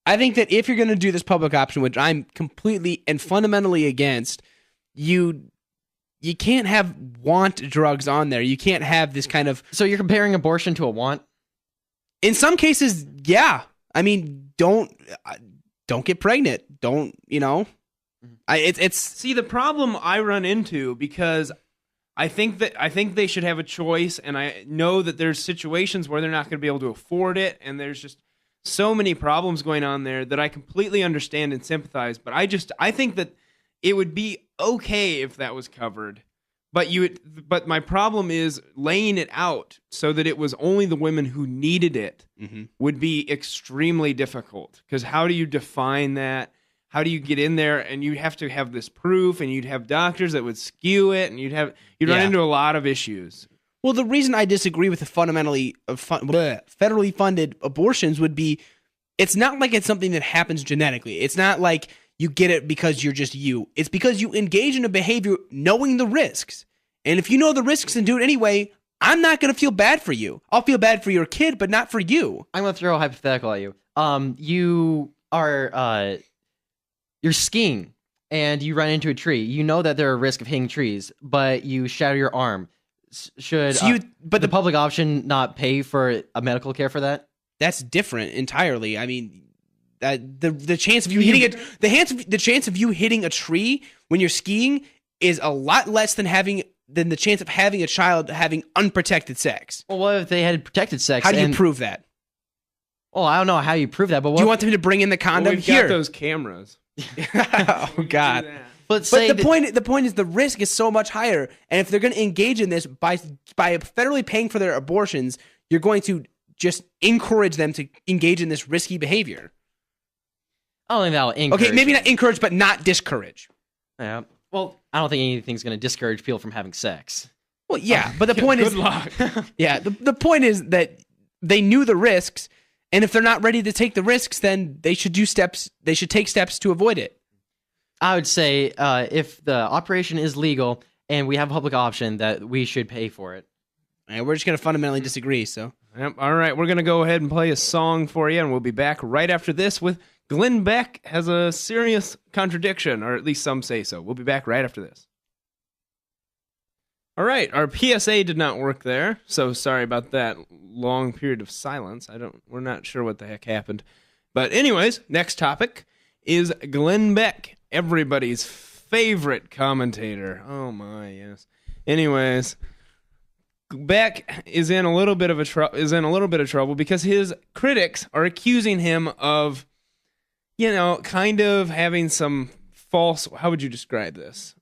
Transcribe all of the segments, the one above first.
I think that if you're going to do this public option, which I'm completely and fundamentally against, you can't have want drugs on there. You can't have this kind of... So you're comparing abortion to a want? In some cases, yeah. I mean, don't get pregnant. Don't, it's... See, the problem I run into, because I think they should have a choice, and I know that there's situations where they're not going to be able to afford it, and there's just so many problems going on there that I completely understand and sympathize. But I think that it would be okay if that was covered. But my problem is laying it out so that it was only the women who needed it would be extremely difficult. Because how do you define that? How do you get in there? And you have to have this proof, and you'd have doctors that would skew it, and you'd run into a lot of issues. Well, the reason I disagree with the federally funded abortions would be, it's not like it's something that happens genetically. It's not like you get it because you're just you. It's because you engage in a behavior knowing the risks. And if you know the risks and do it anyway, I'm not going to feel bad for you. I'll feel bad for your kid, but not for you. I'm going to throw a hypothetical at you. You're skiing and you run into a tree. You know that there are risks of hitting trees, but you shatter your arm. Should the public option not pay for a medical care for that? That's different entirely. I mean, the chance of you hitting it, the chance of you hitting a tree when you're skiing is a lot less than the chance of having a child having unprotected sex. Well, what if they had protected sex? How do you prove that? Well, I don't know how you prove that, but do you want them to bring in the condom? Well, we've got those cameras. Oh God. But the point is the risk is so much higher, and if they're going to engage in this by federally paying for their abortions, you're going to just encourage them to engage in this risky behavior. I don't think that'll encourage. Okay, maybe not encourage, but not discourage. Yeah. Well, I don't think anything's going to discourage people from having sex. Well, yeah, but the point is, good luck. Yeah, the point is that they knew the risks, and if they're not ready to take the risks, then they should do steps. They should take steps to avoid it. I would say if the operation is legal and we have a public option, that we should pay for it. And we're just going to fundamentally disagree. So, yep. All right, we're going to go ahead and play a song for you, and we'll be back right after this with Glenn Beck has a serious contradiction, or at least some say so. We'll be back right after this. All right, our PSA did not work there, so sorry about that long period of silence. We're not sure what the heck happened. But anyways, next topic is Glenn Beck, everybody's favorite commentator. Oh my, yes. Anyways, Beck is in a little bit of trouble because his critics are accusing him of, kind of having some false. How would you describe this?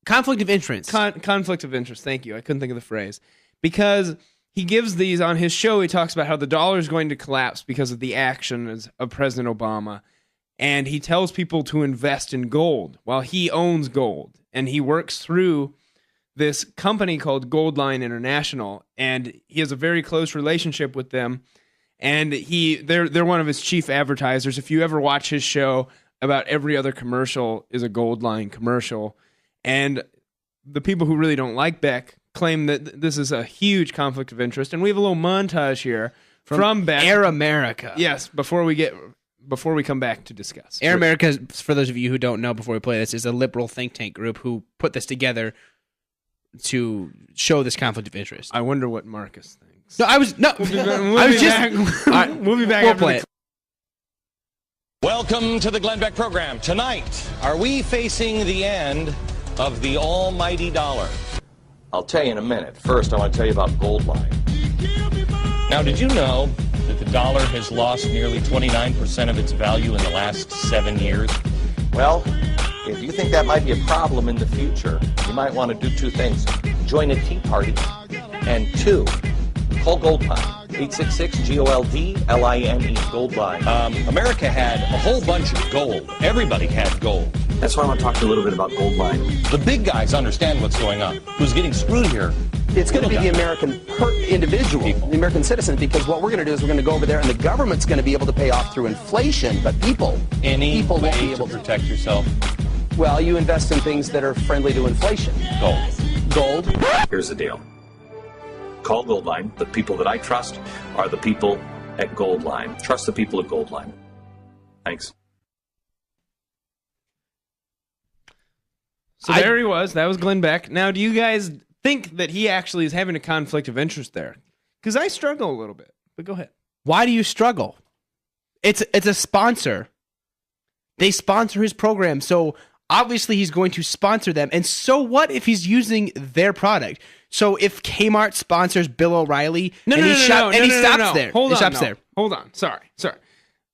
Conflict of interest. Conflict of interest. Thank you. I couldn't think of the phrase. Because he gives these on his show. He talks about how the dollar is going to collapse because of the actions of President Obama. And he tells people to invest in gold. While he owns gold. And he works through this company called Goldline International. And he has a very close relationship with them. And they're one of his chief advertisers. If you ever watch his show, about every other commercial is a Goldline commercial. And the people who really don't like Beck claim that this is a huge conflict of interest. And we have a little montage here from Beck. Air America. Yes, before we come back to discuss. Air America, for those of you who don't know before we play this, is a liberal think tank group who put this together to show this conflict of interest. I wonder what Marcus thinks. We'll be back after play it. Welcome to the Glenn Beck program. Tonight, are we facing the end of the almighty dollar? I'll tell you in a minute. First, I want to tell you about Goldline. Now, did you know that the dollar has lost nearly 29% of its value in the last 7 years? Well, if you think that might be a problem in the future, you might want to do two things. Join a tea party, and two, call Goldline. 866-GOLDLINE, Goldline. America had a whole bunch of gold. Everybody had gold. That's why I want to talk to you a little bit about Goldline. The big guys understand what's going on. Who's getting screwed here? It's going to be the American individual, the American citizen, because what we're going to do is we're going to go over there and the government's going to be able to pay off through inflation, but people won't be able to protect yourself. Well, you invest in things that are friendly to inflation. Gold. Here's the deal. Call Goldline. The people that I trust are the people at Goldline. Trust the people at Goldline. Thanks. So there he was. That was Glenn Beck. Now, do you guys think that he actually is having a conflict of interest there? Because I struggle a little bit. But go ahead. Why do you struggle? It's a sponsor. They sponsor his program, so obviously he's going to sponsor them. And so what if he's using their product? So if Kmart sponsors Bill O'Reilly he stops there. Hold on. There. Hold on. Sorry.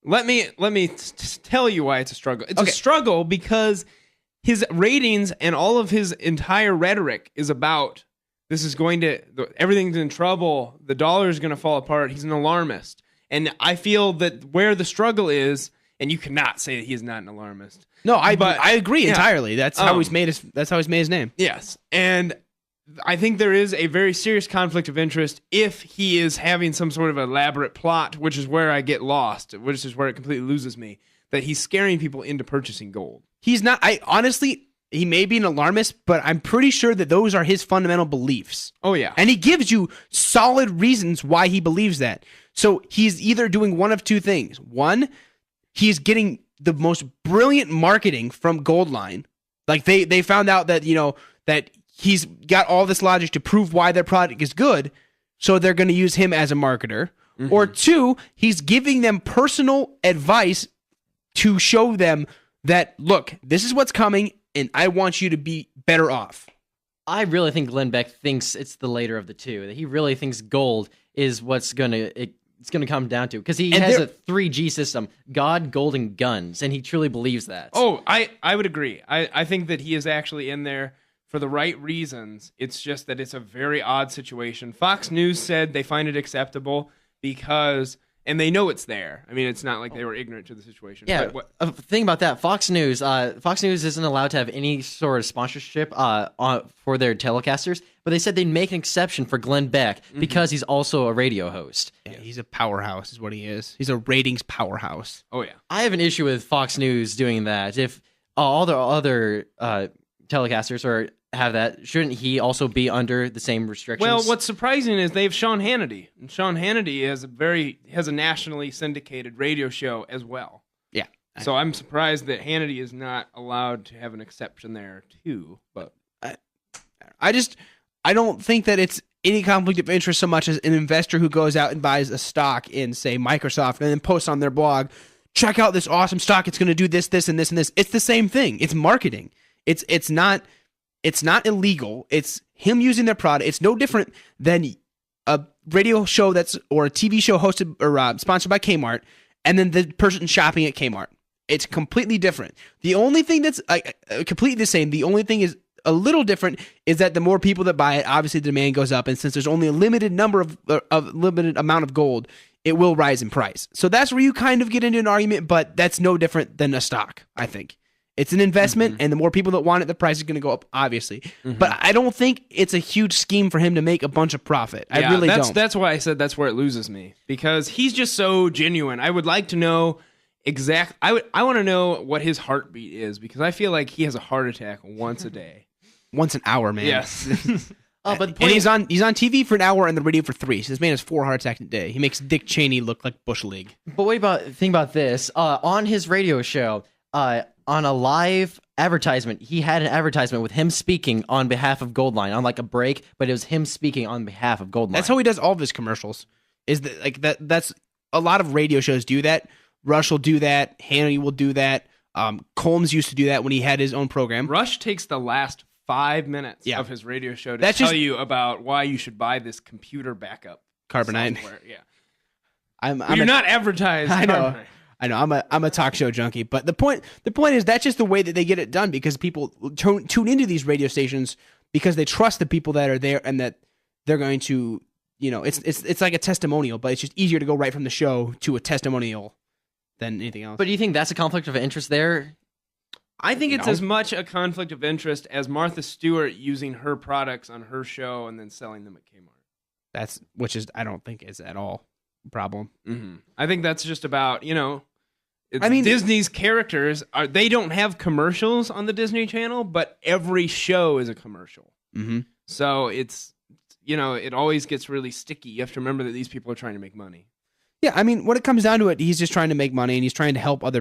Let me tell you why it's a struggle. It's a struggle because his ratings and all of his entire rhetoric is about everything's in trouble. The dollar is going to fall apart. He's an alarmist. And I feel that where the struggle is, and you cannot say that he is not an alarmist. No, I agree entirely. That's how he's made his name. Yes. And I think there is a very serious conflict of interest if he is having some sort of elaborate plot, which is where I get lost, which is where it completely loses me, that he's scaring people into purchasing gold. He's not. He may be an alarmist, but I'm pretty sure that those are his fundamental beliefs. Oh, yeah. And he gives you solid reasons why he believes that. So he's either doing one of two things. One, he's getting the most brilliant marketing from Goldline. Like they found out that, that he's got all this logic to prove why their product is good, so they're going to use him as a marketer. Mm-hmm. Or two, he's giving them personal advice to show them that, look, this is what's coming, and I want you to be better off. I really think Glenn Beck thinks it's the later of the two. That he really thinks gold is what's going to come down to, because he has a 3G system: God, gold, and guns, and he truly believes that. Oh, I would agree. I think that he is actually in there for the right reasons. It's just that it's a very odd situation. Fox News said they find it acceptable because, and they know it's there. I mean, it's not like they were ignorant to the situation. Yeah, but thing about that, Fox News isn't allowed to have any sort of sponsorship for their telecasters, but they said they'd make an exception for Glenn Beck because he's also a radio host. Yeah, he's a powerhouse is what he is. He's a ratings powerhouse. Oh, yeah. I have an issue with Fox News doing that. If all the other telecasters have that, shouldn't he also be under the same restrictions? Well, what's surprising is they have Sean Hannity, and Sean Hannity has a nationally syndicated radio show as well. Yeah. So I'm surprised that Hannity is not allowed to have an exception there too. But I don't think that it's any conflict of interest so much as an investor who goes out and buys a stock in, say, Microsoft, and then posts on their blog, check out this awesome stock. It's going to do this, this, and this, and this. It's the same thing. It's marketing. It's not illegal. It's him using their product. It's no different than a radio show or a TV show hosted or sponsored by Kmart, and then the person shopping at Kmart. It's completely different. The only thing that's completely the same, the only thing is a little different, is that the more people that buy it, obviously the demand goes up, and since there's only a limited number of limited amount of gold, it will rise in price. So that's where you kind of get into an argument, but that's no different than a stock, I think. It's an investment, and the more people that want it, the price is going to go up, obviously. Mm-hmm. But I don't think it's a huge scheme for him to make a bunch of profit. I really don't. That's why I said that's where it loses me, because he's just so genuine. I would like to know I want to know what his heartbeat is, because I feel like he has a heart attack once a day. Once an hour, man. Yes. But he's on TV for an hour and the radio for 3. So this man has 4 heart attacks a day. He makes Dick Cheney look like Bush League. But think about this. On his radio show, on a live advertisement, he had an advertisement with him speaking on behalf of Goldline on like a break, but it was him speaking on behalf of Goldline. That's how he does all of his commercials. That's a lot of radio shows do that. Rush will do that. Hannity will do that. Colmes used to do that when he had his own program. Rush takes the last 5 minutes of his radio show to tell you about why you should buy this computer backup Carbonite software. Yeah, you're not advertised. I know. I'm a talk show junkie, but the point is that's just the way that they get it done, because people tune into these radio stations because they trust the people that are there and that they're going to, it's like a testimonial, but it's just easier to go right from the show to a testimonial than anything else. But do you think that's a conflict of interest there? I think it's as much a conflict of interest as Martha Stewart using her products on her show and then selling them at Kmart. I don't think is at all a problem. Mm-hmm. I think that's just about, Disney's characters they don't have commercials on the Disney Channel, but every show is a commercial. Mm-hmm. So it's, it always gets really sticky. You have to remember that these people are trying to make money. Yeah, I mean, when it comes down to it, he's just trying to make money and he's trying to help other